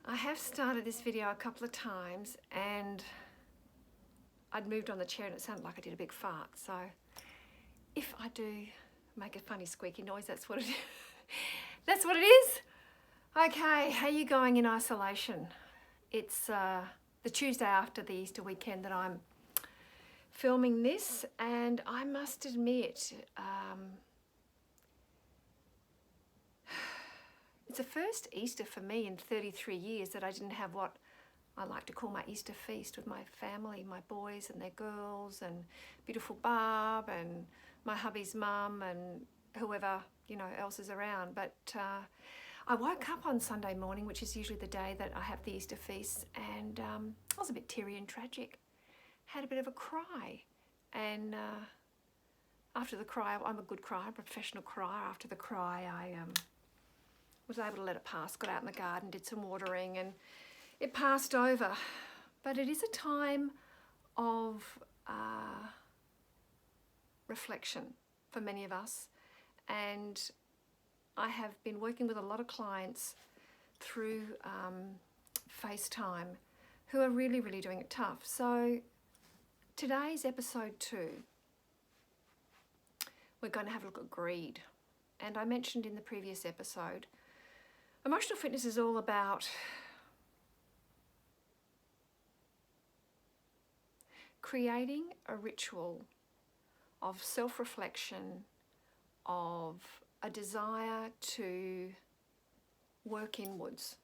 I have started this video a couple of times and I'd moved on the chair and it sounded like I did a big fart. So if I do make a funny squeaky noise, that's what it is. That's what it is. Okay, how are you going in isolation? It's the Tuesday after the Easter weekend that I'm filming this, and I must admit, it's the first Easter for me in 33 years that I didn't have what I like to call my Easter feast with my family, my boys and their girls, and beautiful Barb and my hubby's mum and whoever, you know, else is around. But I woke up on Sunday morning, which is usually the day that I have the Easter feast, and I was a bit teary and tragic. Had a bit of a cry, and after the cry, I'm a good crier, a professional crier. After the cry, I was able to let it pass, got out in the garden, did some watering, and it passed over. But it is a time of reflection for many of us, and I have been working with a lot of clients through FaceTime who are really, really doing it tough. So today's episode 2, we're going to have a look at greed. And I mentioned in the previous episode, emotional fitness is all about creating a ritual of self-reflection, of a desire to work inwards.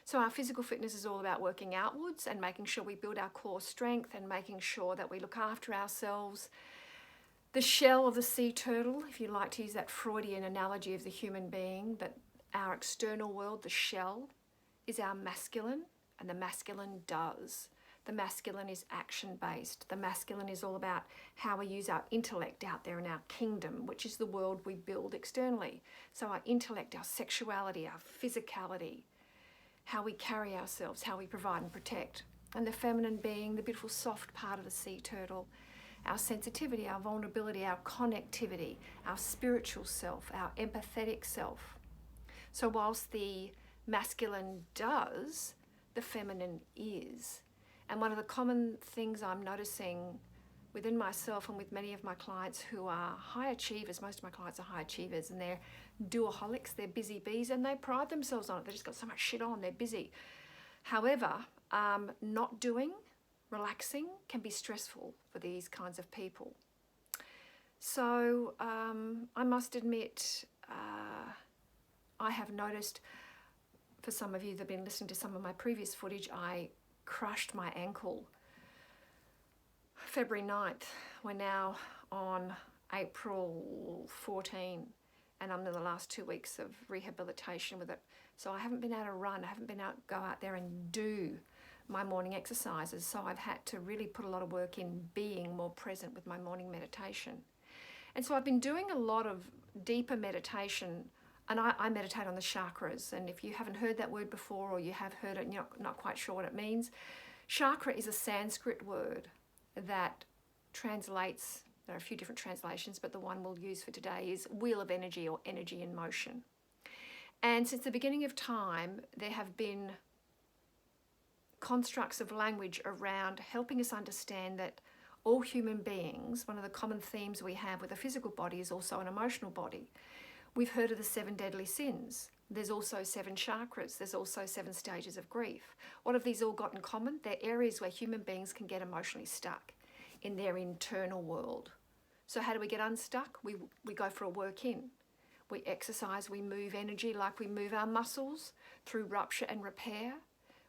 So our physical fitness is all about working outwards and making sure we build our core strength and making sure that we look after ourselves. The shell of the sea turtle, if you like to use that Freudian analogy of the human being, that our external world, the shell, is our masculine, and the masculine does. The masculine is action-based. The masculine is all about how we use our intellect out there in our kingdom, which is the world we build externally. So our intellect, our sexuality, our physicality, how we carry ourselves, how we provide and protect. And the feminine being the beautiful soft part of the sea turtle, our sensitivity, our vulnerability, our connectivity, our spiritual self, our empathetic self. So whilst the masculine does, the feminine is. And one of the common things I'm noticing within myself and with many of my clients who are high achievers, most of my clients are high achievers, and they're doaholics, they're busy bees, and they pride themselves on it. They've just got so much shit on, they're busy. However, not doing, relaxing can be stressful for these kinds of people. So I must admit, I have noticed, for some of you that have been listening to some of my previous footage, I crushed my ankle February 9th. We're now on April 14, and I'm in the last 2 weeks of rehabilitation with it. So I haven't been able to run, I haven't been able to go out there and do my morning exercises. So I've had to really put a lot of work in being more present with my morning meditation. And so I've been doing a lot of deeper meditation, and I meditate on the chakras. And if you haven't heard that word before, or you have heard it and you're not quite sure what it means, chakra is a Sanskrit word that translates, there are a few different translations, but the one we'll use for today is wheel of energy, or energy in motion. And since the beginning of time, there have been constructs of language around helping us understand that all human beings, one of the common themes we have with a physical body is also an emotional body. We've heard of the 7 deadly sins. There's also 7 chakras. There's also 7 stages of grief. What have these all got in common? They're areas where human beings can get emotionally stuck in their internal world. So how do we get unstuck? We go for a work in. We exercise, we move energy like we move our muscles through rupture and repair.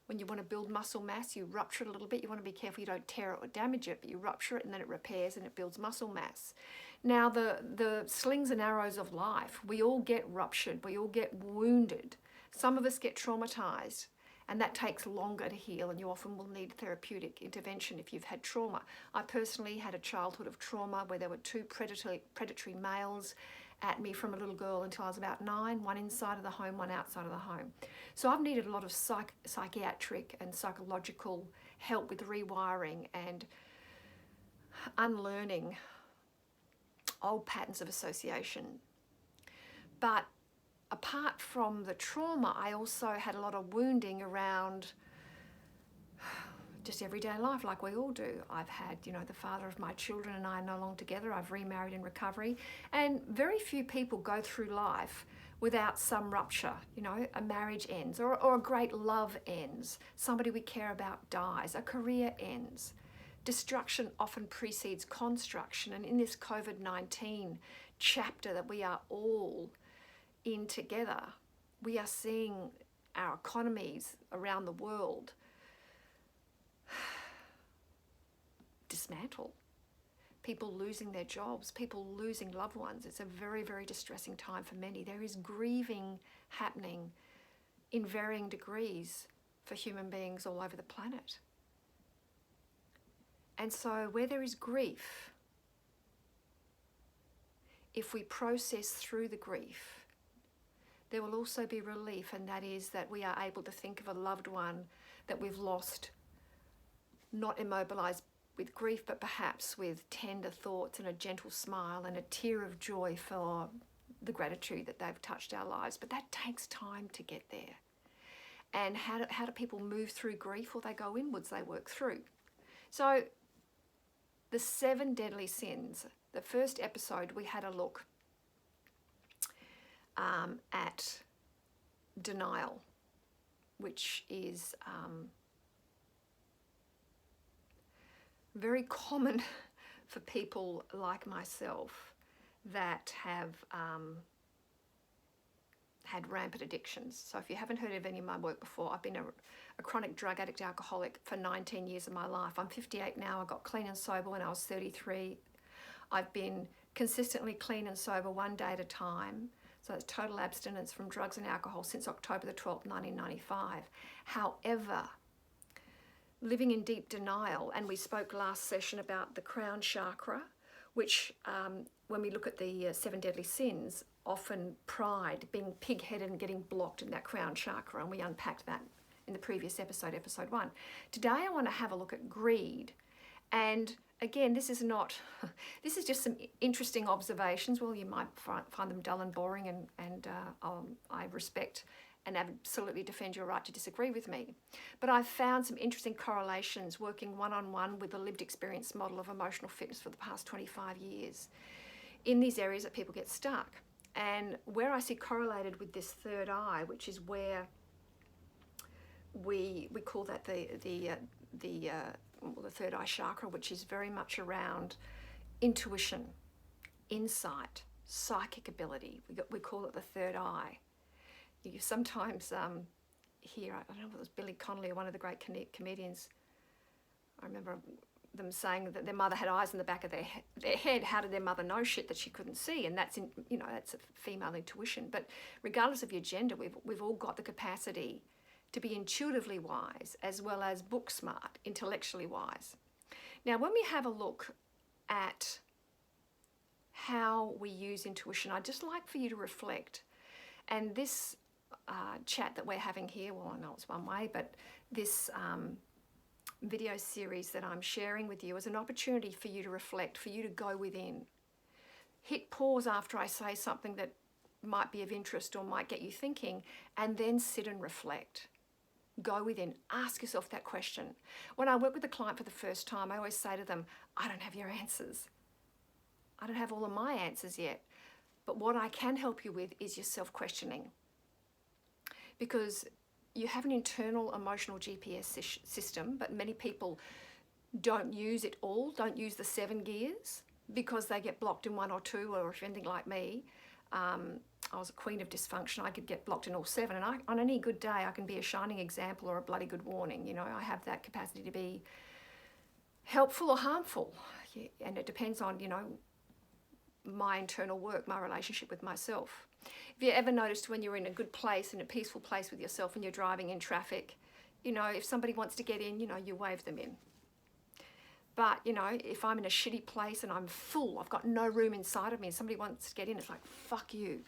When you want to build muscle mass, you rupture it a little bit. You want to be careful you don't tear it or damage it, but you rupture it and then it repairs and it builds muscle mass. Now, the slings and arrows of life, we all get ruptured, we all get wounded. Some of us get traumatized, and that takes longer to heal, and you often will need therapeutic intervention if you've had trauma. I personally had a childhood of trauma where there were 2 predatory males at me from a little girl until I was about 9, one inside of the home, one outside of the home. So I've needed a lot of psychiatric and psychological help with rewiring and unlearning old patterns of association. But apart from the trauma, I also had a lot of wounding around just everyday life, like we all do. I've had, the father of my children and I are no longer together. I've remarried in recovery. And very few people go through life without some rupture. A marriage ends, or a great love ends. Somebody we care about dies. A career ends. Destruction often precedes construction. And in this COVID-19 chapter that we are all in together, we are seeing our economies around the world dismantle. People losing their jobs, people losing loved ones. It's a very, very distressing time for many. There is grieving happening in varying degrees for human beings all over the planet. And so where there is grief, if we process through the grief, there will also be relief, and that is that we are able to think of a loved one that we've lost, not immobilized with grief, but perhaps with tender thoughts and a gentle smile and a tear of joy for the gratitude that they've touched our lives. But that takes time to get there. And how do people move through grief? Well, they go inwards, they work through. So the 7 deadly sins, the first episode, we had a look at denial, which is very common for people like myself that have had rampant addictions. So if you haven't heard of any of my work before, I've been a chronic drug addict, alcoholic for 19 years of my life. I'm 58 now. I got clean and sober when I was 33. I've been consistently clean and sober one day at a time. So it's total abstinence from drugs and alcohol since October the 12th, 1995. However, living in deep denial, and we spoke last session about the crown chakra, which when we look at the 7 deadly sins, often pride, being pig-headed and getting blocked in that crown chakra, and we unpacked that in the previous episode, episode 1. Today I want to have a look at greed. And again, this is just some interesting observations. Well, you might find them dull and boring, and I respect and absolutely defend your right to disagree with me. But I've found some interesting correlations working one-on-one with the lived experience model of emotional fitness for the past 25 years in these areas that people get stuck. And where I see correlated with this third eye, which is where we call that the third eye chakra, which is very much around intuition, insight, psychic ability. We call it the third eye. You sometimes hear, I don't know if it was Billy Connolly or one of the great comedians, I remember them saying that their mother had eyes in the back of their head. How did their mother know shit that she couldn't see? And that's that's a female intuition. But regardless of your gender, we've all got the capacity to be intuitively wise as well as book smart, intellectually wise. Now, when we have a look at how we use intuition, I'd just like for you to reflect. And this chat that we're having here, well, I know it's one way, but this video series that I'm sharing with you is an opportunity for you to reflect, for you to go within. Hit pause after I say something that might be of interest or might get you thinking, and then sit and reflect. Go within, ask yourself that question. When I work with a client for the first time, I always say to them, I don't have your answers. I don't have all of my answers yet. But what I can help you with is your self-questioning. Because you have an internal emotional GPS system, but many people don't use it all, don't use the 7 gears because they get blocked in 1 or 2, or if you're anything like me, I was a queen of dysfunction. I could get blocked in all 7, and on any good day, I can be a shining example or a bloody good warning. I have that capacity to be helpful or harmful, and it depends on, my internal work, my relationship with myself. Have you ever noticed when you're in a good place, in a peaceful place with yourself, and you're driving in traffic, if somebody wants to get in, you wave them in. But, if I'm in a shitty place and I'm full, I've got no room inside of me, and somebody wants to get in, it's like, fuck you.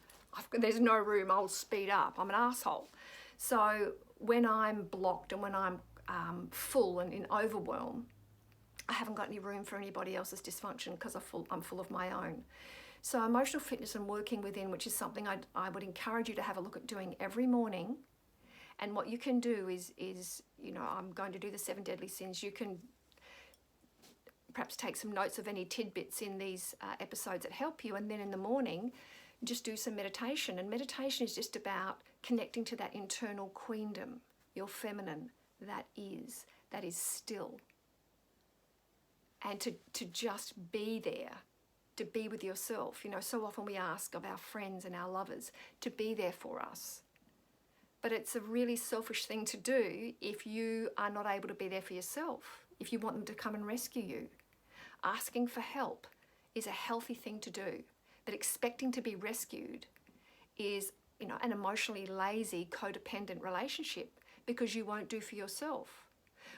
There's no room, I'll speed up. I'm an asshole. So when I'm blocked and when I'm full and in overwhelm, I haven't got any room for anybody else's dysfunction because I'm full of my own. So emotional fitness and working within, which is something I would encourage you to have a look at doing every morning. And what you can do is I'm going to do the 7 deadly sins. You can perhaps take some notes of any tidbits in these episodes that help you, and then in the morning just do some meditation. And meditation is just about connecting to that internal queendom, your feminine, that is still, and to just be there, to be with yourself. So often we ask of our friends and our lovers to be there for us, but it's a really selfish thing to do if you are not able to be there for yourself, if you want them to come and rescue you. Asking for help is a healthy thing to do, but expecting to be rescued is, an emotionally lazy, codependent relationship, because you won't do for yourself.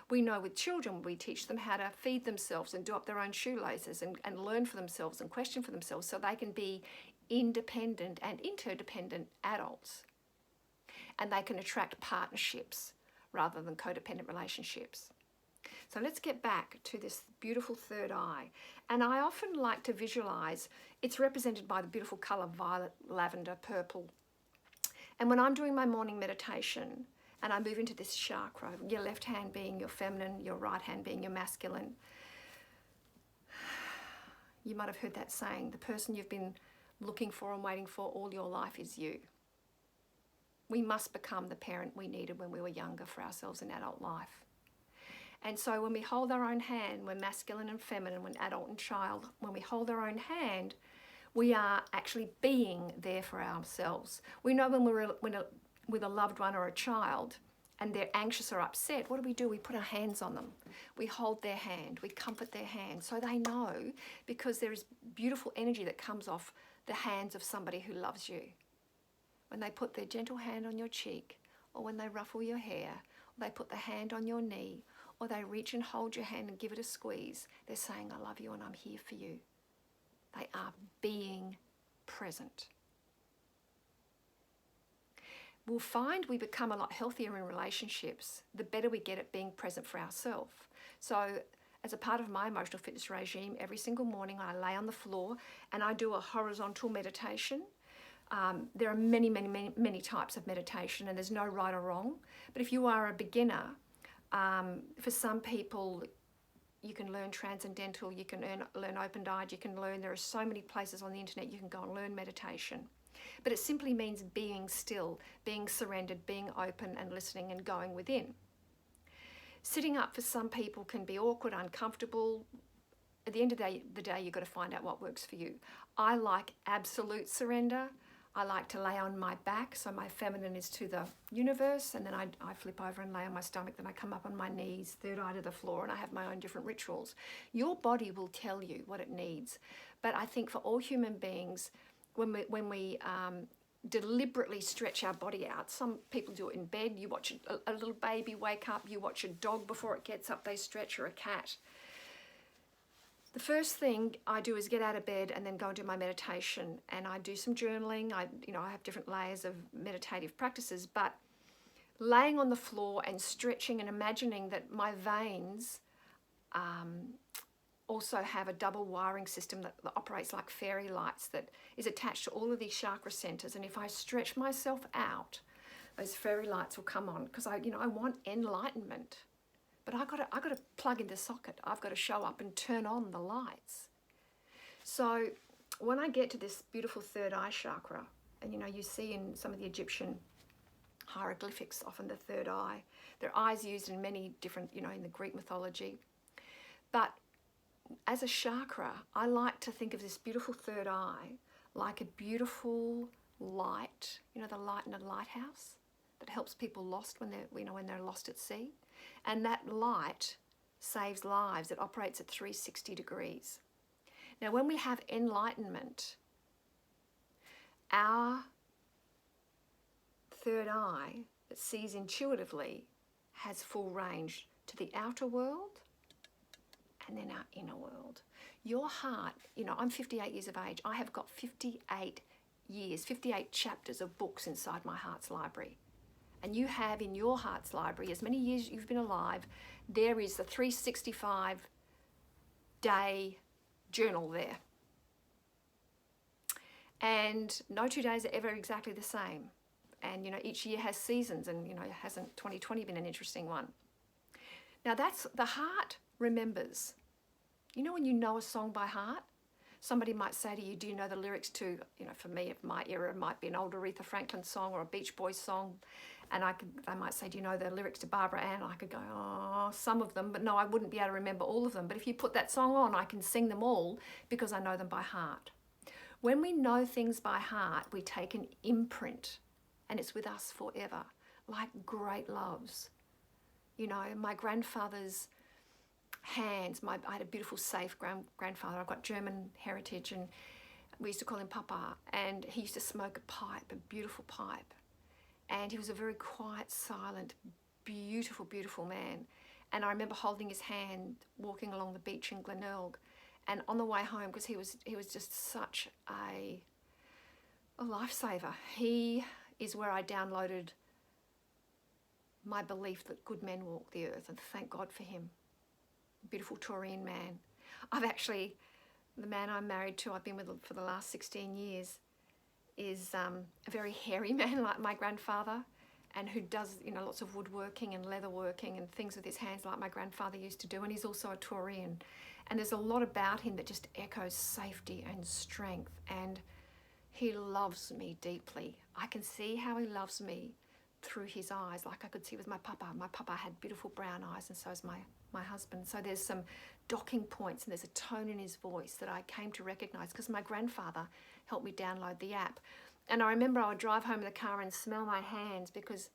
We know with children, we teach them how to feed themselves and do up their own shoelaces and learn for themselves and question for themselves so they can be independent and interdependent adults. And they can attract partnerships rather than codependent relationships. So let's get back to this beautiful third eye. And I often like to visualize, it's represented by the beautiful color violet, lavender, purple. And when I'm doing my morning meditation and I move into this chakra, your left hand being your feminine, your right hand being your masculine, you might have heard that saying, the person you've been looking for and waiting for all your life is you. We must become the parent we needed when we were younger for ourselves in adult life. And so when we hold our own hand, we're masculine and feminine, when adult and child, when we hold our own hand, we are actually being there for ourselves. We know when we're with a loved one or a child and they're anxious or upset, what do? We put our hands on them. We hold their hand, we comfort their hand so they know, because there is beautiful energy that comes off the hands of somebody who loves you. When they put their gentle hand on your cheek, or when they ruffle your hair, or they put the hand on your knee, or they reach and hold your hand and give it a squeeze, they're saying, I love you and I'm here for you. They are being present. We'll find we become a lot healthier in relationships the better we get at being present for ourselves. So as a part of my emotional fitness regime, every single morning I lay on the floor and I do a horizontal meditation. There are many types of meditation, and there's no right or wrong. But if you are a beginner, for some people, you can learn transcendental, you can learn open-eyed, there are so many places on the internet you can go and learn meditation. But it simply means being still, being surrendered, being open and listening and going within. Sitting up for some people can be awkward, uncomfortable. At the end of the day, you've got to find out what works for you. I like absolute surrender. I like to lay on my back, so my feminine is to the universe, and then I flip over and lay on my stomach, then I come up on my knees, third eye to the floor, and I have my own different rituals. Your body will tell you what it needs. But I think for all human beings, when we deliberately stretch our body out, some people do it in bed, you watch a little baby wake up, you watch a dog before it gets up, they stretch, or a cat. The first thing I do is get out of bed and then go and do my meditation, and I do some journaling. I have different layers of meditative practices, but laying on the floor and stretching and imagining that my veins also have a double wiring system that operates like fairy lights that is attached to all of these chakra centers. And if I stretch myself out, those fairy lights will come on, because I want enlightenment. But I got to plug in the socket. I've got to show up and turn on the lights. So when I get to this beautiful third eye chakra, and you see in some of the Egyptian hieroglyphics, often the third eye, there are eyes used in many different, in the Greek mythology. But as a chakra, I like to think of this beautiful third eye like a beautiful light, the light in a lighthouse that helps people lost when they're lost at sea. And that light saves lives. It operates at 360 degrees. Now, when we have enlightenment, our third eye that sees intuitively has full range to the outer world and then our inner world. Your heart, I'm 58 years of age. I have got 58 chapters of books inside my heart's library. And you have in your heart's library, as many years you've been alive, there is the 365-day journal there. And no 2 days are ever exactly the same. And, you know, each year has seasons, and, you know, hasn't 2020 been an interesting one? Now, that's the heart remembers. You know, when you know a song by heart, somebody might say to you, do you know the lyrics to, you know, for me, of my era, it might be an old Aretha Franklin song or a Beach Boys song. And they might say, do you know the lyrics to Barbara Ann? I could go, oh, some of them, but no, I wouldn't be able to remember all of them. But if you put that song on, I can sing them all because I know them by heart. When we know things by heart, we take an imprint, and it's with us forever, like great loves. You know, my grandfather's hands, I had a beautiful, safe grandfather. I've got German heritage, and we used to call him Papa, and he used to smoke a pipe, a beautiful pipe. And he was a very quiet, silent, beautiful, beautiful man. And I remember holding his hand, walking along the beach in Glenelg, and on the way home, because he was just such a lifesaver. He is where I downloaded my belief that good men walk the earth, and thank God for him. Beautiful Taurine man. The man I'm married to, I've been with for the last 16 years, is a very hairy man like my grandfather, and who does, you know, lots of woodworking and leatherworking and things with his hands like my grandfather used to do. And he's also a Taurine. And there's a lot about him that just echoes safety and strength. And he loves me deeply. I can see how he loves me through his eyes, like I could see with my papa. My papa had beautiful brown eyes, and so is my husband. So there's some docking points, and there's a tone in his voice that I came to recognize because my grandfather helped me download the app. And I remember I would drive home in the car and smell my hands because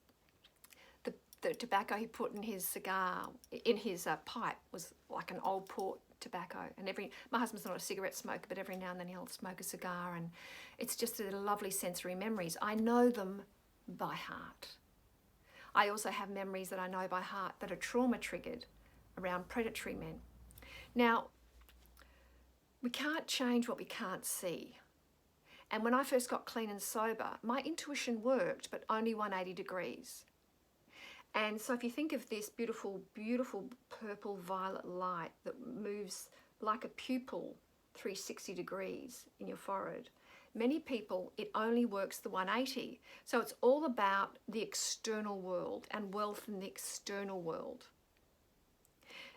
the tobacco he put in his cigar, in his pipe, was like an old port tobacco. And my husband's not a cigarette smoker, but every now and then he'll smoke a cigar, and it's just a lovely sensory memories. I know them by heart. I also have memories that I know by heart that are trauma triggered around predatory men. Now, we can't change what we can't see. And when I first got clean and sober, my intuition worked, but only 180 degrees. And so if you think of this beautiful, beautiful purple violet light that moves like a pupil 360 degrees in your forehead, many people, it only works the 180. So it's all about the external world and wealth in the external world.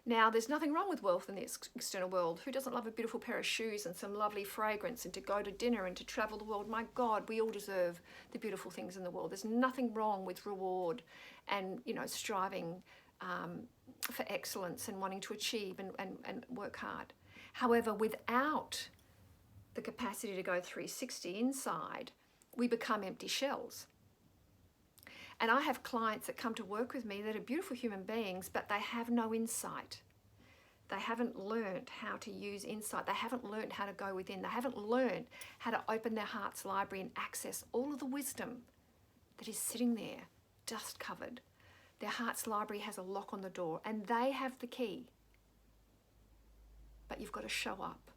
Now, there's nothing wrong with wealth in the external world. Who doesn't love a beautiful pair of shoes and some lovely fragrance and to go to dinner and to travel the world? My God, we all deserve the beautiful things in the world. There's nothing wrong with reward and, you know, striving for excellence and wanting to achieve and work hard. However, without the capacity to go 360 inside, we become empty shells. And I have clients that come to work with me that are beautiful human beings, but they have no insight. They haven't learned how to use insight. They haven't learned how to go within. They haven't learned how to open their heart's library and access all of the wisdom that is sitting there, dust covered. Their heart's library has a lock on the door, and they have the key. But you've got to show up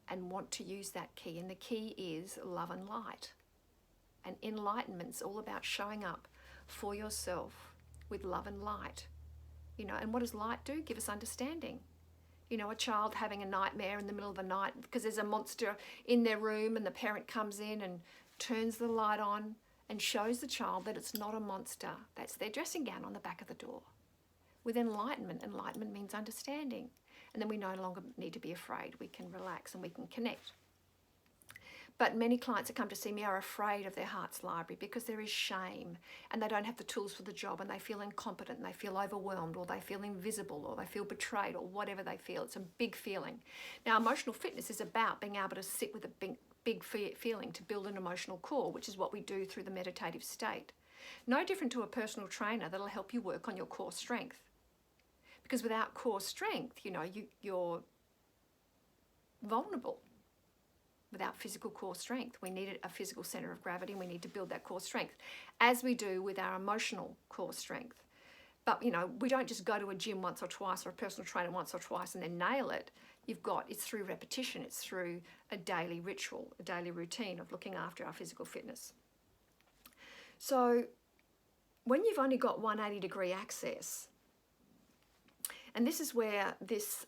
and want to use that key. And the key is love and light. And enlightenment's all about showing up for yourself with love and light. You know, and what does light do? Give us understanding. You know, a child having a nightmare in the middle of the night because there's a monster in their room, and the parent comes in and turns the light on and shows the child that it's not a monster. That's their dressing gown on the back of the door. With enlightenment means understanding. And then we no longer need to be afraid. We can relax and we can connect. But many clients that come to see me are afraid of their heart's library because there is shame, and they don't have the tools for the job, and they feel incompetent, and they feel overwhelmed, or they feel invisible, or they feel betrayed, or whatever they feel. It's a big feeling. Now, emotional fitness is about being able to sit with a big feeling to build an emotional core, which is what we do through the meditative state. No different to a personal trainer that'll help you work on your core strength. Because without core strength, you know, you're vulnerable. Without physical core strength, we need a physical center of gravity, and we need to build that core strength, as we do with our emotional core strength. But, you know, we don't just go to a gym once or twice, or a personal trainer once or twice and then nail it. It's through repetition. It's through a daily ritual, a daily routine of looking after our physical fitness. So when you've only got 180 degree access, and this is where this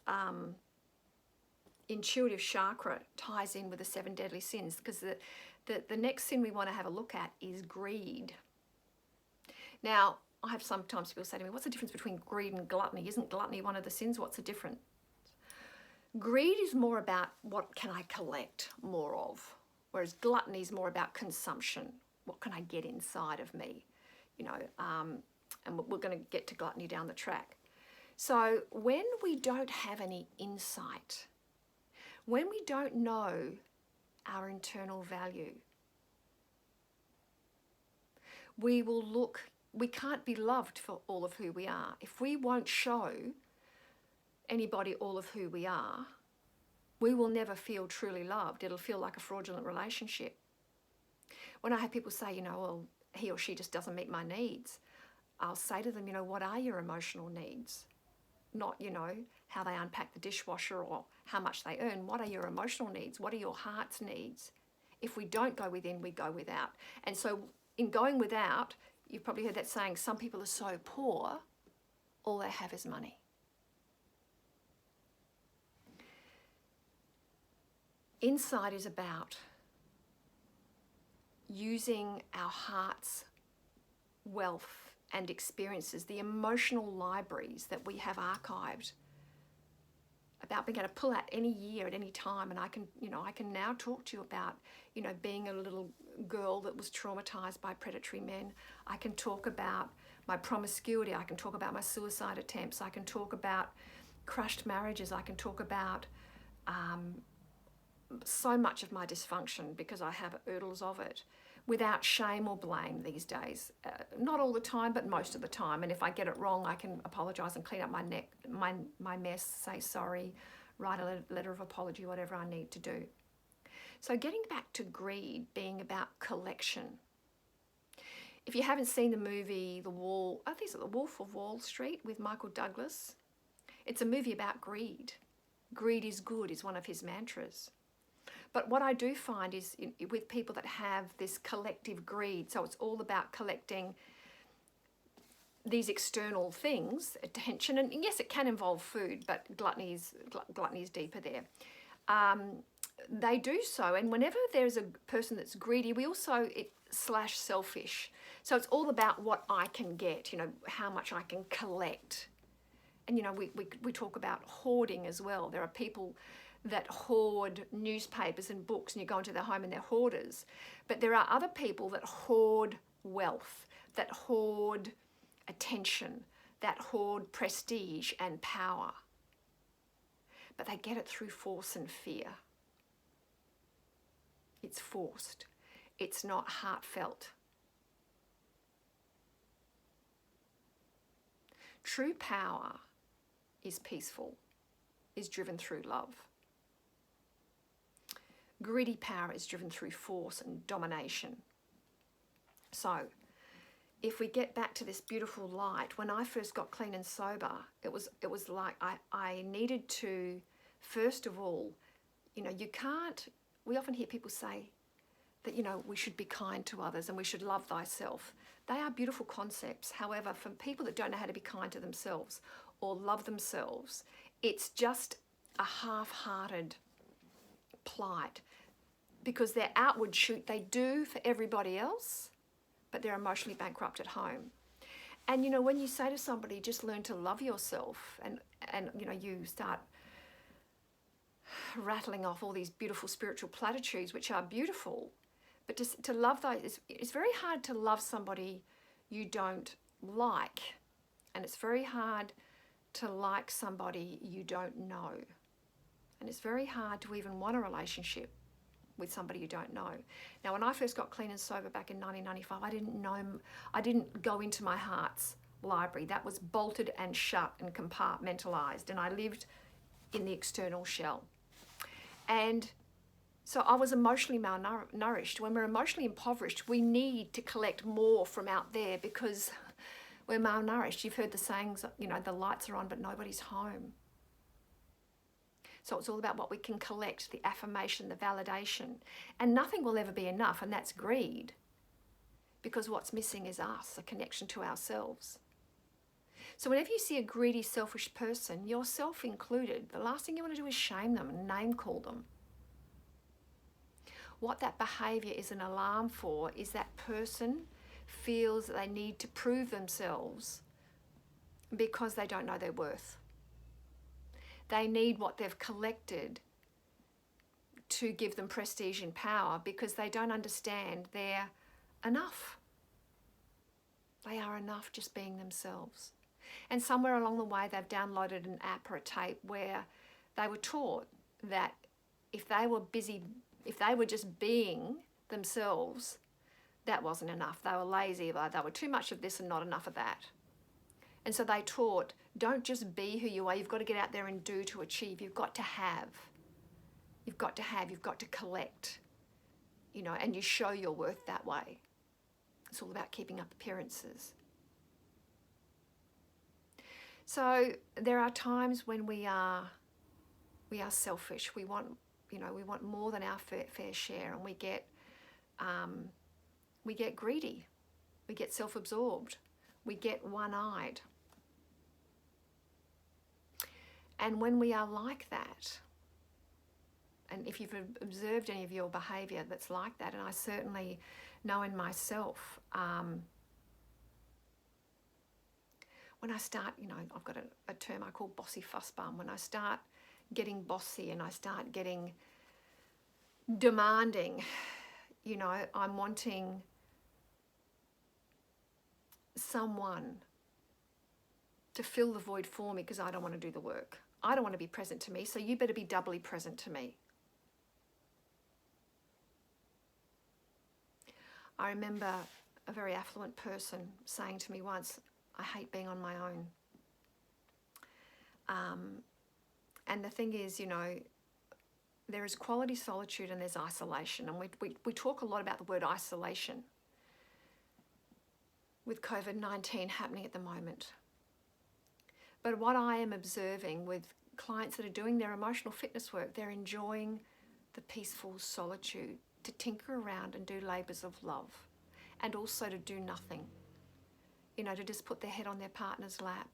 intuitive chakra ties in with the 7 deadly sins, because The next sin we want to have a look at is greed. Now, I have sometimes people say to me, what's the difference between greed and gluttony? Isn't gluttony one of the sins? What's the difference? Greed is more about what can I collect more of, whereas gluttony is more about consumption. What can I get inside of me? You know, and we're going to get to gluttony down the track. So when we don't have any insight, when we don't know our internal value, we can't be loved for all of who we are. If we won't show anybody all of who we are, we will never feel truly loved. It'll feel like a fraudulent relationship. When I have people say, you know, well, he or she just doesn't meet my needs, I'll say to them, you know, what are your emotional needs? Not, you know, how they unpack the dishwasher or how much they earn. What are your emotional needs? What are your heart's needs? If we don't go within, we go without. And so in going without, you've probably heard that saying, some people are so poor, all they have is money. Insight is about using our heart's wealth and experiences, the emotional libraries that we have archived, about being able to pull out any year at any time. And I can now talk to you about, you know, being a little girl that was traumatized by predatory men. I can talk about my promiscuity. I can talk about my suicide attempts. I can talk about crushed marriages. I can talk about so much of my dysfunction, because I have oodles of it, without shame or blame these days. Not all the time, but most of the time. And if I get it wrong, I can apologise and clean up my mess, say sorry, write a letter of apology, whatever I need to do. So getting back to greed being about collection. If you haven't seen the movie I think it's The Wolf of Wall Street with Michael Douglas, it's a movie about greed. Greed is good is one of his mantras. But what I do find is with people that have this collective greed, so it's all about collecting these external things, attention, and yes, it can involve food, but gluttony is deeper there. They do so, and whenever there's a person that's greedy, we also slash selfish. So it's all about what I can get, you know, how much I can collect. And you know, we talk about hoarding as well. There are people that hoard newspapers and books, and you go into their home and they're hoarders. But there are other people that hoard wealth, that hoard attention, that hoard prestige and power. But they get it through force and fear. It's forced. It's not heartfelt. True power is peaceful, is driven through love. Greedy power is driven through force and domination. So, if we get back to this beautiful light, when I first got clean and sober, it was like I needed to, first of all, you know, we often hear people say that, you know, we should be kind to others and we should love thyself. They are beautiful concepts. However, for people that don't know how to be kind to themselves or love themselves, it's just a half-hearted plight, because their outward shoot they do for everybody else, but they're emotionally bankrupt at home. And you know, when you say to somebody, just learn to love yourself, and you know, you start rattling off all these beautiful spiritual platitudes, which are beautiful, but just to love those, it's very hard to love somebody you don't like, and it's very hard to like somebody you don't know. And it's very hard to even want a relationship with somebody you don't know. Now, when I first got clean and sober back in 1995, I didn't go into my heart's library. That was bolted and shut and compartmentalized, and I lived in the external shell. And so I was emotionally malnourished. When we're emotionally impoverished, we need to collect more from out there because we're malnourished. You've heard the sayings, you know, the lights are on, but nobody's home. So it's all about what we can collect, the affirmation, the validation. And nothing will ever be enough, and that's greed. Because what's missing is us, a connection to ourselves. So whenever you see a greedy, selfish person, yourself included, the last thing you want to do is shame them and name call them. what that behaviour is an alarm for is that person feels that they need to prove themselves because they don't know their worth. They need what they've collected to give them prestige and power because they don't understand they're enough. They are enough just being themselves. And somewhere along the way, they've downloaded an app or a tape where they were taught that if they were just being themselves, that wasn't enough. They were lazy, they were too much of this and not enough of that. And so they taught, don't just be who you are, you've got to get out there and do to achieve. You've got to have. You've got to collect, and you show your worth that way. It's all about keeping up appearances. So there are times when we are selfish. We want more than our fair share, and we get greedy. We get self-absorbed. We get one-eyed. And when we are like that, and if you've observed any of your behaviour that's like that, and I certainly know in myself, when I start, I've got a term I call bossy fuss bum. When I start getting bossy and I start getting demanding, I'm wanting someone to fill the void for me because I don't want to do the work. I don't want to be present to me, so you better be doubly present to me. I remember a very affluent person saying to me once, I hate being on my own. And the thing is, there is quality solitude and there's isolation. And we talk a lot about the word isolation with COVID-19 happening at the moment. But what I am observing with clients that are doing their emotional fitness work, they're enjoying the peaceful solitude, to tinker around and do labours of love, and also to do nothing, to just put their head on their partner's lap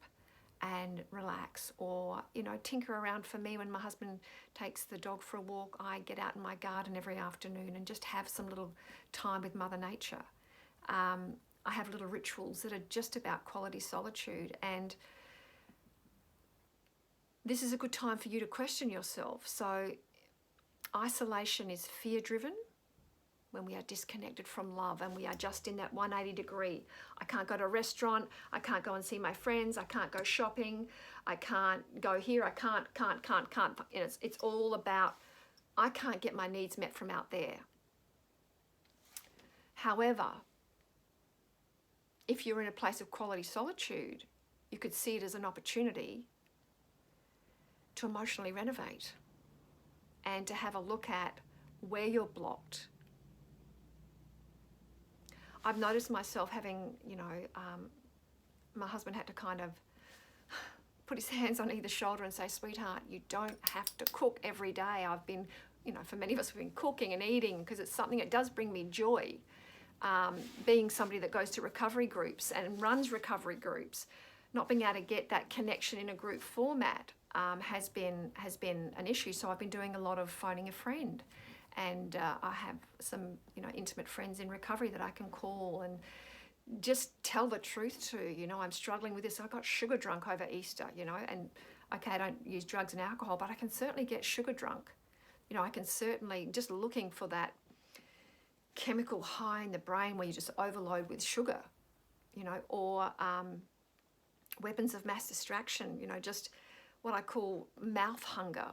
and relax, or tinker around. For me, when my husband takes the dog for a walk, I get out in my garden every afternoon and just have some little time with Mother Nature. I have little rituals that are just about quality solitude, and this is a good time for you to question yourself. So isolation is fear-driven, when we are disconnected from love and we are just in that 180 degree. I can't go to a restaurant, I can't go and see my friends, I can't go shopping, I can't go here, I can't. And it's all about, I can't get my needs met from out there. However, if you're in a place of quality solitude, you could see it as an opportunity to emotionally renovate and to have a look at where you're blocked. I've noticed myself having, my husband had to kind of put his hands on either shoulder and say, sweetheart, you don't have to cook every day. I've been, for many of us, we've been cooking and eating because it's something that does bring me joy. Being somebody that goes to recovery groups and runs recovery groups, not being able to get that connection in a group format has been an issue. So I've been doing a lot of phoning a friend. And I have some, intimate friends in recovery that I can call and just tell the truth to. I'm struggling with this. I got sugar drunk over Easter, and okay, I don't use drugs and alcohol, but I can certainly get sugar drunk. I can certainly, just looking for that chemical high in the brain where you just overload with sugar, or weapons of mass distraction, just what I call mouth hunger.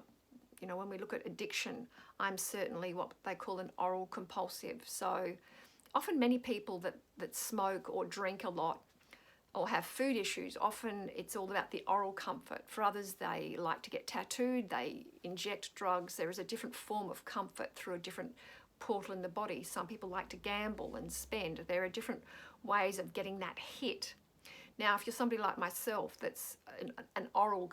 When we look at addiction, I'm certainly what they call an oral compulsive. So often many people that smoke or drink a lot or have food issues, often it's all about the oral comfort. For others, they like to get tattooed, they inject drugs. There is a different form of comfort through a different portal in the body. Some people like to gamble and spend. There are different ways of getting that hit. Now, if you're somebody like myself that's an oral,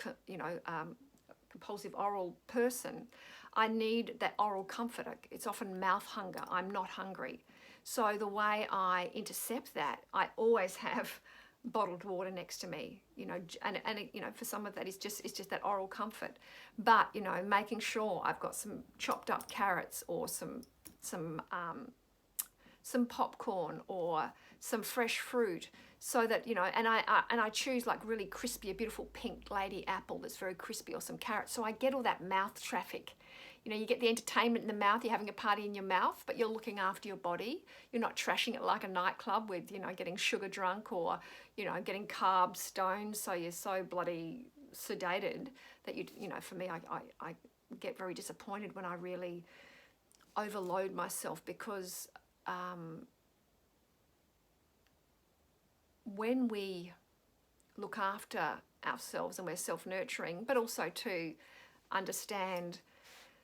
compulsive oral person, I need that oral comfort. It's often mouth hunger. I'm not hungry. So the way I intercept that, I always have bottled water next to me, and for some of that it's just that oral comfort. But, making sure I've got some chopped up carrots or some some popcorn or some fresh fruit, so that, you know, and I choose like really crispy, a beautiful pink lady apple that's very crispy, or some carrots, so I get all that mouth traffic. You know, you get the entertainment in the mouth, you're having a party in your mouth, but you're looking after your body. You're not trashing it like a nightclub with, you know, getting sugar drunk, or, you know, getting carb stoned, so you're so bloody sedated that you know, for me, I get very disappointed when I really overload myself, because when we look after ourselves and we're self-nurturing, but also to understand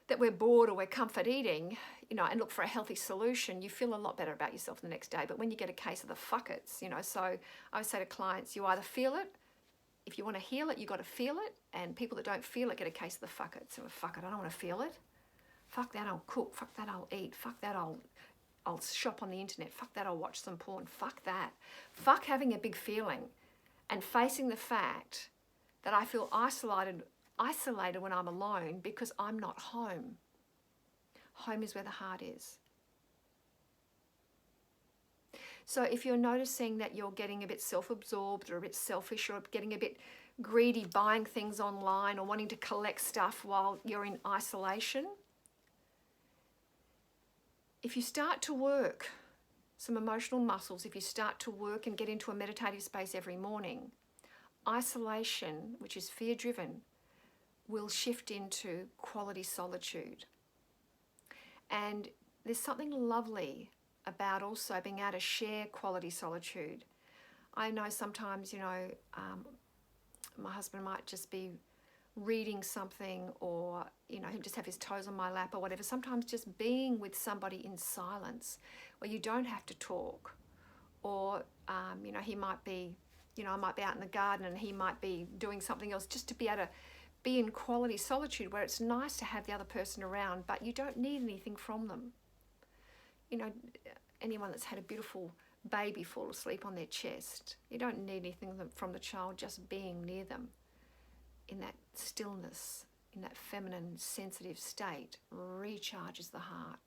that we're bored or we're comfort eating, you know, and look for a healthy solution, you feel a lot better about yourself the next day. But when you get a case of the fuckets, you know, so I would say to clients, you either feel it. If you want to heal it, you got to feel it. And people that don't feel it get a case of the fuckets. So, fuck it, I don't want to feel it. Fuck that, I'll cook. Fuck that, I'll eat. Fuck that, I'll shop on the internet. Fuck that, I'll watch some porn. Fuck that. Fuck having a big feeling and facing the fact that I feel isolated when I'm alone, because I'm not home. Home is where the heart is. So if you're noticing that you're getting a bit self-absorbed or a bit selfish, or getting a bit greedy, buying things online, or wanting to collect stuff while you're in isolation, if you start to work some emotional muscles, if you start to work and get into a meditative space every morning, isolation, which is fear-driven, will shift into quality solitude. And there's something lovely about also being able to share quality solitude. I know sometimes, you know, my husband might just be reading something, or, you know, he'll just have his toes on my lap or whatever. Sometimes just being with somebody in silence where you don't have to talk, or, you know, he might be, you know, I might be out in the garden and he might be doing something else, just to be able to be in quality solitude where it's nice to have the other person around, but you don't need anything from them. You know, anyone that's had a beautiful baby fall asleep on their chest, you don't need anything from the child, just being near them in that stillness, in that feminine, sensitive state, recharges the heart.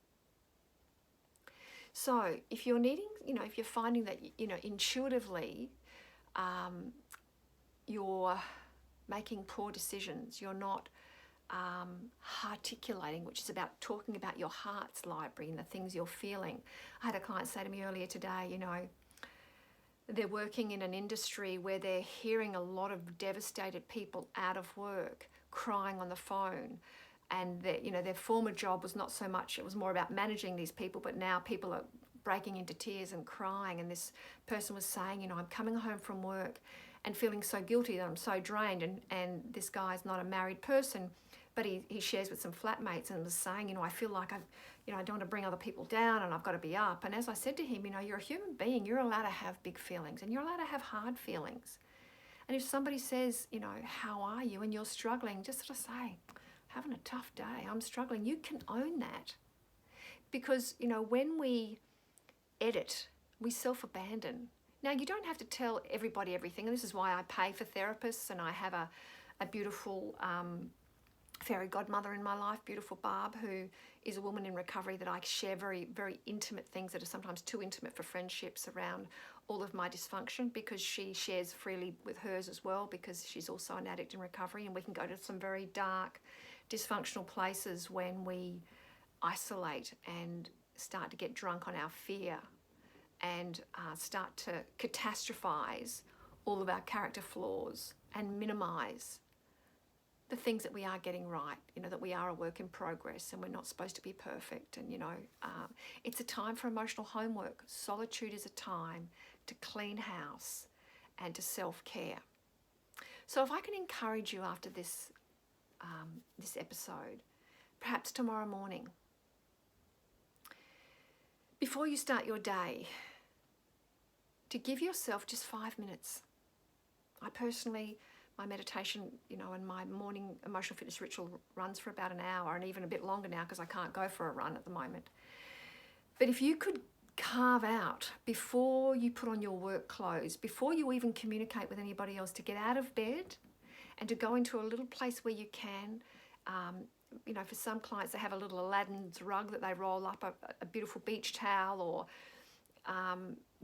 So if you're needing, you know, if you're finding that, you know, intuitively you're making poor decisions, you're not articulating, which is about talking about your heart's library and the things you're feeling. I had a client say to me earlier today, you know, they're working in an industry where they're hearing a lot of devastated people out of work, crying on the phone. And you know, their former job was not so much, it was more about managing these people, but now people are breaking into tears and crying. And this person was saying, you know, I'm coming home from work and feeling so guilty that I'm so drained. And this guy's not a married person, but he shares with some flatmates, and was saying, you know, I feel like I don't want to bring other people down, and I've got to be up. And as I said to him, you know, you're a human being. You're allowed to have big feelings, and you're allowed to have hard feelings. And if somebody says, you know, how are you? And you're struggling, just sort of say, having a tough day, I'm struggling. You can own that. Because, you know, when we edit, we self-abandon. Now, you don't have to tell everybody everything, and this is why I pay for therapists, and I have a beautiful fairy godmother in my life, beautiful Barb, who is a woman in recovery that I share very, very intimate things that are sometimes too intimate for friendships around all of my dysfunction, because she shares freely with hers as well, because she's also an addict in recovery, and we can go to some very dark, dysfunctional places when we isolate and start to get drunk on our fear and start to catastrophize all of our character flaws and minimize the things that we are getting right, you know, that we are a work in progress and we're not supposed to be perfect. And, you know, it's a time for emotional homework. Solitude is a time to clean house and to self-care. So if I can encourage you after this, this episode, perhaps tomorrow morning, before you start your day, to give yourself just 5 minutes. I personally, my meditation, you know, and my morning emotional fitness ritual runs for about an hour, and even a bit longer now because I can't go for a run at the moment. But if you could carve out, before you put on your work clothes, before you even communicate with anybody else, to get out of bed and to go into a little place where you can you know, for some clients, they have a little Aladdin's rug that they roll up, a beautiful beach towel, or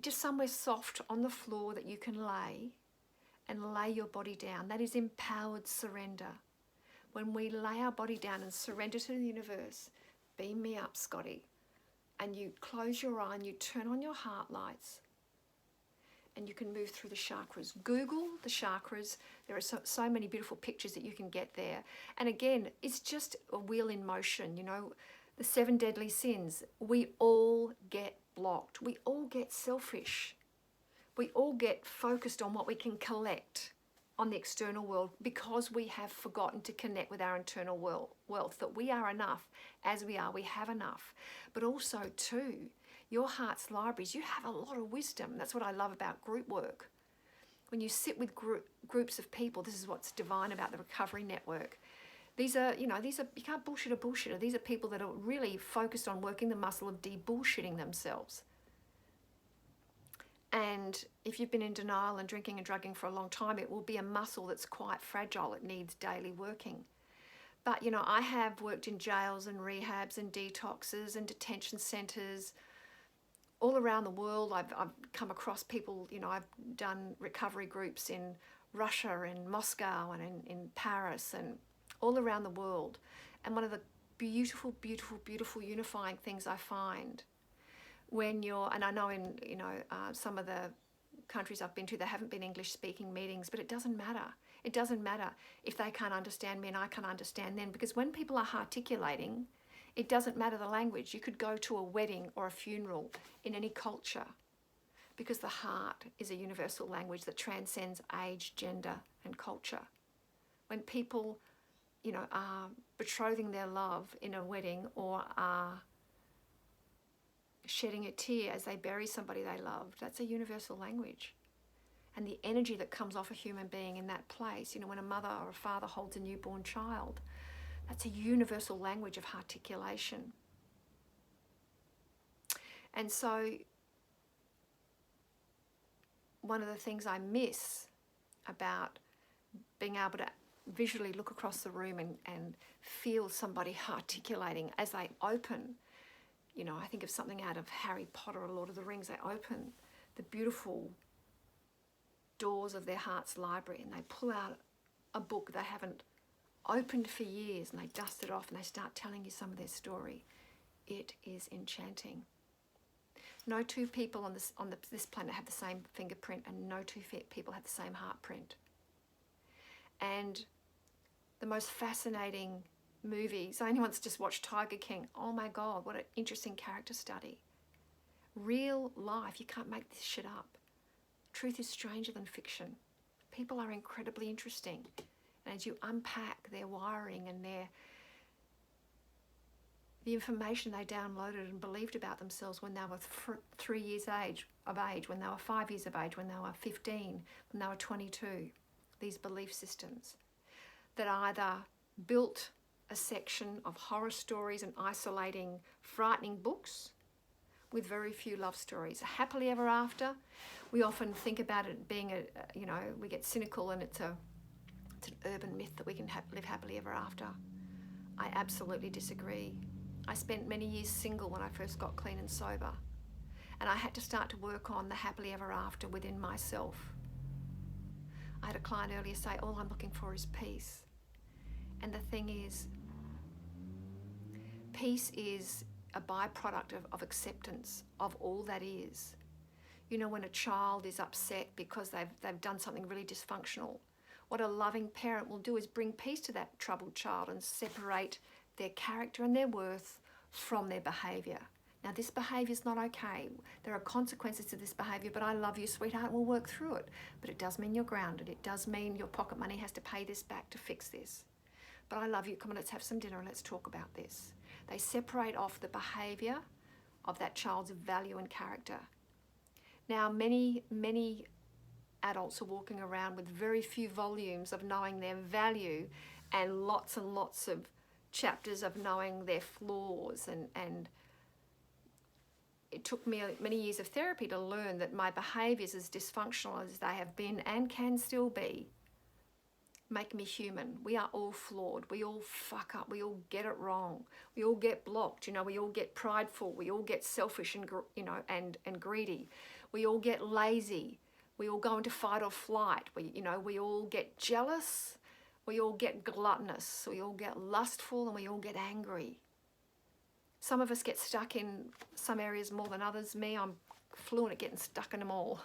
just somewhere soft on the floor that you can lay and lay your body down. That is empowered surrender. When we lay our body down and surrender to the universe, beam me up, Scotty, and you close your eye and you turn on your heart lights, and you can move through the chakras. Google the chakras. There are so many beautiful pictures that you can get there. And again, it's just a wheel in motion. You know, the 7 deadly sins, we all get blocked. We all get selfish. We all get focused on what we can collect on the external world because we have forgotten to connect with our internal wealth, that we are enough as we are, we have enough. But also too, your heart's libraries, you have a lot of wisdom. That's what I love about group work. When you sit with groups of people, this is what's divine about the Recovery Network. These are, you can't bullshit a bullshitter. These are people that are really focused on working the muscle of de-bullshitting themselves. And if you've been in denial and drinking and drugging for a long time, it will be a muscle that's quite fragile. It needs daily working. But, you know, I have worked in jails and rehabs and detoxes and detention centres all around the world. I've come across people, you know, I've done recovery groups in Russia and Moscow and in Paris and all around the world. And one of the beautiful, beautiful, beautiful unifying things I find when you're, and I know in, you know, some of the countries I've been to, there haven't been English speaking meetings, but it doesn't matter. It doesn't matter if they can't understand me and I can't understand them, because when people are articulating, it doesn't matter the language. You could go to a wedding or a funeral in any culture, because the heart is a universal language that transcends age, gender, and culture. When people, you know, are betrothing their love in a wedding or are shedding a tear as they bury somebody they loved, that's a universal language. And the energy that comes off a human being in that place, you know, when a mother or a father holds a newborn child, that's a universal language of articulation. And so one of the things I miss about being able to visually look across the room and feel somebody articulating as they open, you know, I think of something out of Harry Potter or Lord of the Rings. They open the beautiful doors of their heart's library and they pull out a book they haven't opened for years, and they dust it off and they start telling you some of their story. It is enchanting. No two people on this planet have the same fingerprint, and no two people have the same heart print. And the most fascinating movies, anyone's just watched Tiger King, oh my God, what an interesting character study. Real life, you can't make this shit up. Truth is stranger than fiction. People are incredibly interesting. And as you unpack their wiring and the information they downloaded and believed about themselves when they were 3 years of age, when they were 5 years of age, when they were 15, when they were 22, these belief systems that either built a section of horror stories and isolating, frightening books with very few love stories. Happily ever after, we often think about it being we get cynical, and it's an urban myth that we can live happily ever after. I absolutely disagree. I spent many years single when I first got clean and sober, and I had to start to work on the happily ever after within myself. I had a client earlier say, all I'm looking for is peace. And the thing is, peace is a byproduct of acceptance of all that is. You know, when a child is upset because they've done something really dysfunctional, what a loving parent will do is bring peace to that troubled child and separate their character and their worth from their behaviour. Now, this behaviour is not okay. There are consequences to this behaviour, but I love you, sweetheart, and we'll work through it. But it does mean you're grounded. It does mean your pocket money has to pay this back to fix this. But I love you. Come on, let's have some dinner and let's talk about this. They separate off the behaviour of that child's value and character. Now, many adults are walking around with very few volumes of knowing their value and lots of chapters of knowing their flaws. And it took me many years of therapy to learn that my behaviours, as dysfunctional as they have been and can still be, make me human. We are all flawed. We all fuck up. We all get it wrong. We all get blocked. You know, we all get prideful. We all get selfish and, you know, and greedy. We all get lazy. We all go into fight or flight. We all get jealous. We all get gluttonous. We all get lustful, and we all get angry. Some of us get stuck in some areas more than others. Me, I'm fluent at getting stuck in them all.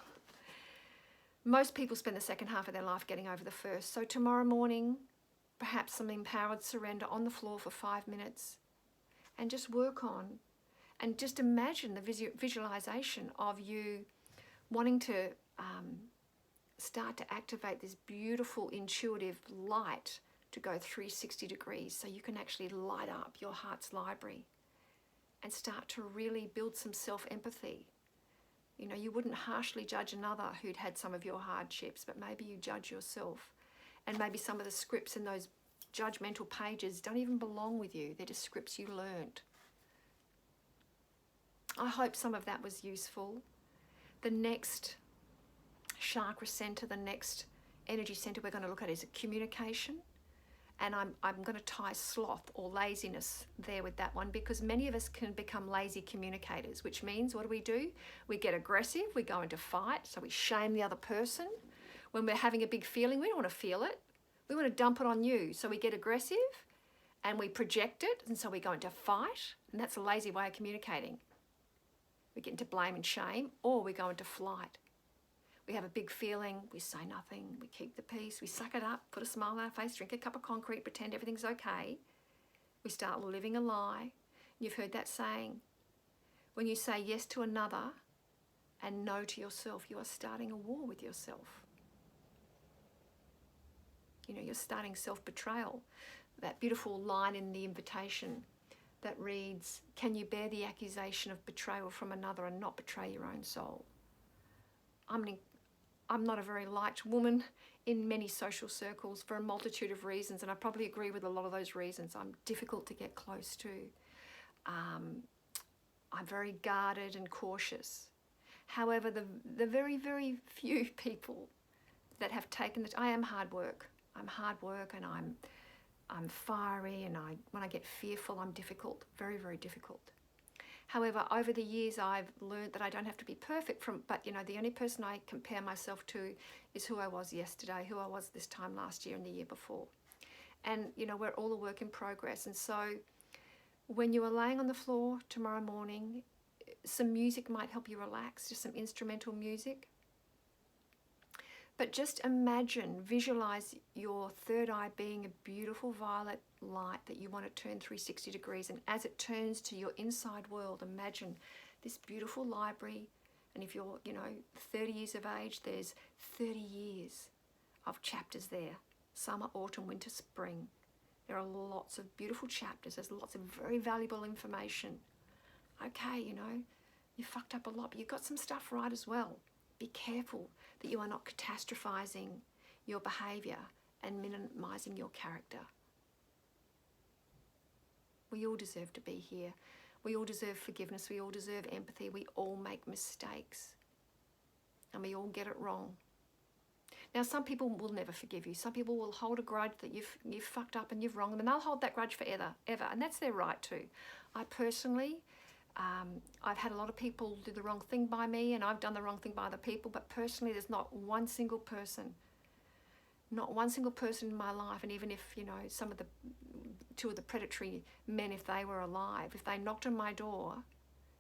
Most people spend the second half of their life getting over the first. So tomorrow morning, perhaps some empowered surrender on the floor for 5 minutes, and just work on, and just imagine the visualization of you wanting to start to activate this beautiful intuitive light to go 360 degrees, so you can actually light up your heart's library and start to really build some self-empathy. You know, you wouldn't harshly judge another who'd had some of your hardships, but maybe you judge yourself. And maybe some of the scripts in those judgmental pages don't even belong with you. They're just scripts you learned. I hope some of that was useful. The next chakra center, the next energy center we're going to look at is communication. And I'm going to tie sloth or laziness there with that one, because many of us can become lazy communicators, which means what do? We get aggressive, we go into fight, so we shame the other person. When we're having a big feeling, we don't want to feel it. We want to dump it on you. So we get aggressive and we project it, and so we go into fight, and that's a lazy way of communicating. We get into blame and shame, or we go into flight. We have a big feeling, we say nothing, we keep the peace, we suck it up, put a smile on our face, drink a cup of concrete, pretend everything's okay. We start living a lie. You've heard that saying. When you say yes to another and no to yourself, you are starting a war with yourself. You know, you're starting self-betrayal. That beautiful line in the invitation that reads, "Can you bear the accusation of betrayal from another and not betray your own soul?" I'm not a very liked woman in many social circles for a multitude of reasons, and I probably agree with a lot of those reasons. I'm difficult to get close to. I'm very guarded and cautious. However, the very, very few people that have taken I am hard work. I'm hard work, and I'm fiery, and when I get fearful, I'm difficult, very, very difficult. However, over the years, I've learned that I don't have to be perfect, but you know, the only person I compare myself to is who I was yesterday, who I was this time last year and the year before. And you know, we're all a work in progress. And so when you are laying on the floor tomorrow morning, some music might help you relax, just some instrumental music. But just imagine, visualize your third eye being a beautiful violet light that you want to turn 360 degrees. And as it turns to your inside world, imagine this beautiful library. And if you're, 30 years of age, there's 30 years of chapters there. Summer, autumn, winter, spring. There are lots of beautiful chapters. There's lots of very valuable information. Okay, you fucked up a lot, but you got some stuff right as well. Be careful that you are not catastrophizing your behaviour and minimising your character. We all deserve to be here. We all deserve forgiveness. We all deserve empathy. We all make mistakes. And we all get it wrong. Now, some people will never forgive you. Some people will hold a grudge that you've fucked up and you've wronged them, and they'll hold that grudge forever, and that's their right to. I personally... I've had a lot of people do the wrong thing by me, and I've done the wrong thing by other people, but personally there's not one single person in my life, and even if, two of the predatory men, if they were alive, if they knocked on my door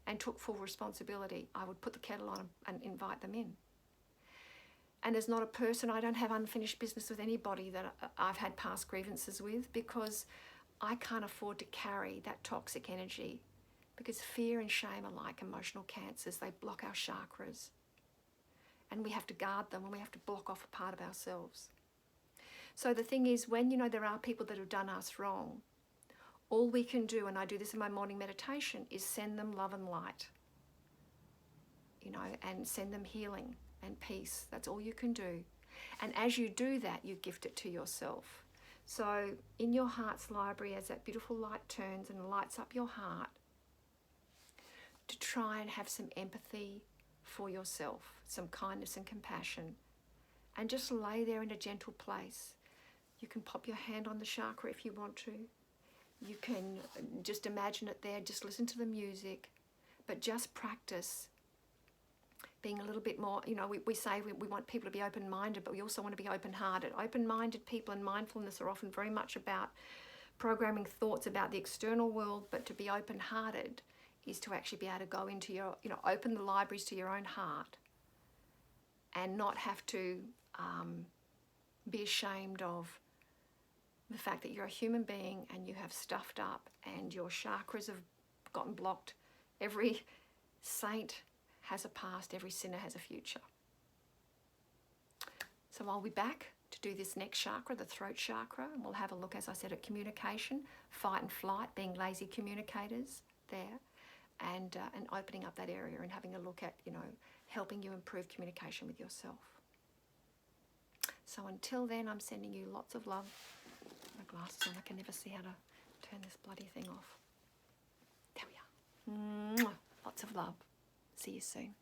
and took full responsibility, I would put the kettle on and invite them in. And there's not a person, I don't have unfinished business with anybody that I've had past grievances with, because I can't afford to carry that toxic energy. Because fear and shame are like emotional cancers. They block our chakras. And we have to guard them, and we have to block off a part of ourselves. So the thing is, when there are people that have done us wrong, all we can do, and I do this in my morning meditation, is send them love and light. And send them healing and peace. That's all you can do. And as you do that, you gift it to yourself. So in your heart's library, as that beautiful light turns and lights up your heart, to try and have some empathy for yourself, some kindness and compassion, and just lay there in a gentle place. You can pop your hand on the chakra if you want to. You can just imagine it there, just listen to the music, but just practice being a little bit more, you know, we say we want people to be open-minded, but we also want to be open-hearted. Open-minded people and mindfulness are often very much about programming thoughts about the external world, but to be open-hearted is to actually be able to go into your, you know, open the libraries to your own heart and not have to be ashamed of the fact that you're a human being and you have stuffed up and your chakras have gotten blocked. Every saint has a past, every sinner has a future. So I'll be back to do this next chakra, the throat chakra, and we'll have a look, as I said, at communication, fight and flight, being lazy communicators there, and opening up that area and having a look at, you know, helping you improve communication with yourself. So until then, I'm sending you lots of love. My glasses on, I can never see how to turn this bloody thing off. There we are. Mwah. Lots of love. See you soon.